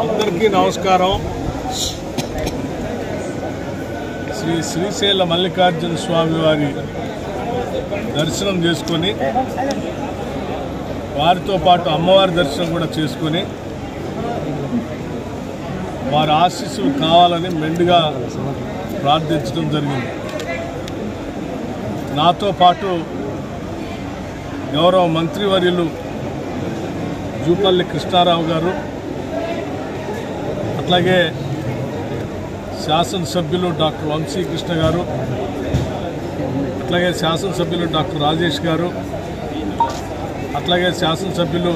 అందరికీ నమస్కారం. శ్రీ శ్రీశైల మల్లికార్జున స్వామి వారి దర్శనం చేసుకొని వారితో పాటు అమ్మవారి దర్శనం కూడా చేసుకొని వారి ఆశీస్సులు కావాలని మెండుగా ప్రార్థించడం జరిగింది. నాతో పాటు గౌరవ మంత్రివర్యులు జూపల్లి కృష్ణారావు గారు, అట్లాగే శాసనసభ్యులు డాక్టర్ వంశీకృష్ణ గారు, అట్లాగే శాసనసభ్యులు డాక్టర్ రాజేష్ గారు, అట్లాగే శాసనసభ్యులు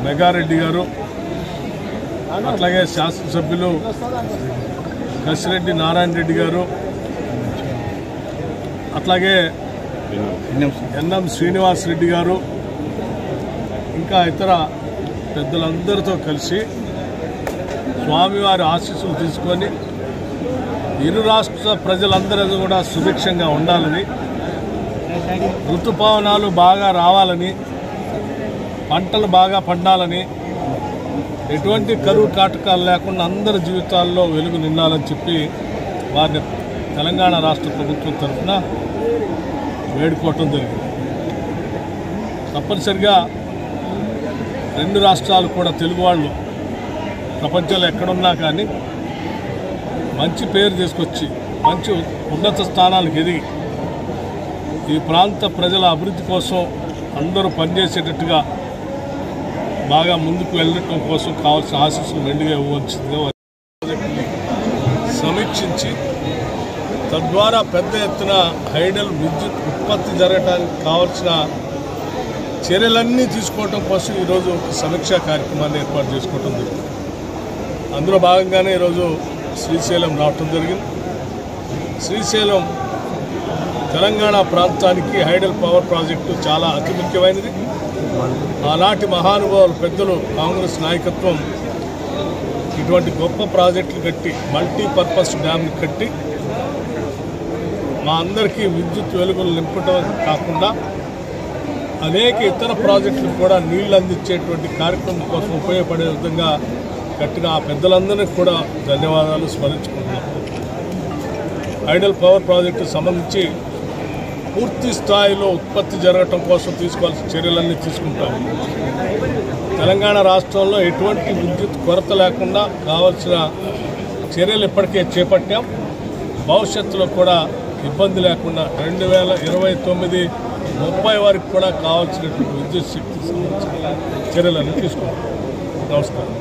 మెగారెడ్డి గారు, అట్లాగే శాసనసభ్యులు కసిరెడ్డి నారాయణ రెడ్డి గారు, అట్లాగే ఎన్ఎం శ్రీనివాస్ రెడ్డి గారు, ఇంకా ఇతర పెద్దలందరితో కలిసి స్వామివారి ఆశీస్సులు తీసుకొని ఇరు రాష్ట్ర ప్రజలందరూ కూడా సుభిక్షంగా ఉండాలని, ఋతుపవనాలు బాగా రావాలని, పంటలు బాగా పండాలని, ఎటువంటి కరువు కాటకాలు లేకుండా అందరి జీవితాల్లో వెలుగు నిండాలని చెప్పి వారిని తెలంగాణ రాష్ట్ర ప్రభుత్వం తరఫున వేడుకోవటం జరిగింది. తప్పనిసరిగా రెండు రాష్ట్రాలు కూడా తెలుగు వాళ్ళు ప్రపంచంలో ఎక్కడున్నా కానీ మంచి పేరు తీసుకొచ్చి మంచి ఉన్నత స్థానాలకు ఎదిగి ఈ ప్రాంత ప్రజల అభివృద్ధి కోసం అందరూ పనిచేసేటట్టుగా బాగా ముందుకు వెళ్ళటం కోసం కావాల్సిన ఆశీస్సులు మెండుగా ఇవ్వవలసిందిగా సమీక్షించి తద్వారా పెద్ద ఎత్తున హైడల్ విద్యుత్ ఉత్పత్తి జరగడానికి కావాల్సిన చర్యలన్నీ తీసుకోవడం కోసం ఈరోజు సమీక్షా కార్యక్రమాన్ని ఏర్పాటు చేసుకోవడం జరిగింది. అందులో భాగంగానే ఈరోజు శ్రీశైలం రావటం జరిగింది. శ్రీశైలం తెలంగాణ ప్రాంతానికి హైడల్ పవర్ ప్రాజెక్టు చాలా అతి ముఖ్యమైనది. ఆనాటి మహానుభావులు పెద్దలు కాంగ్రెస్ నాయకత్వం ఇటువంటి గొప్ప ప్రాజెక్టులు కట్టి మల్టీపర్పస్ డ్యామ్ని కట్టి మా అందరికీ విద్యుత్ వెలుగులు నింపడం కాకుండా అనేక ఇతర ప్రాజెక్టులకు కూడా నీళ్లు అందించేటువంటి కార్యక్రమం కోసం ఉపయోగపడే విధంగా కట్టిన ఆ పెద్దలందరికీ కూడా ధన్యవాదాలు స్మరించుకుంటున్నాం. హైడల్ పవర్ ప్రాజెక్టు సంబంధించి పూర్తి స్థాయిలో ఉత్పత్తి జరగటం కోసం తీసుకోవాల్సిన చర్యలన్నీ తీసుకుంటాం. తెలంగాణ రాష్ట్రంలో ఎటువంటి విద్యుత్ కొరత లేకుండా కావాల్సిన చర్యలు ఇప్పటికే చేపట్టాం. భవిష్యత్తులో కూడా ఇబ్బంది లేకుండా 2029-30 వరకు కూడా కావాల్సినటువంటి విద్యుత్ శక్తి సంబంధించిన చర్యలన్నీ తీసుకుంటాం. నమస్కారం.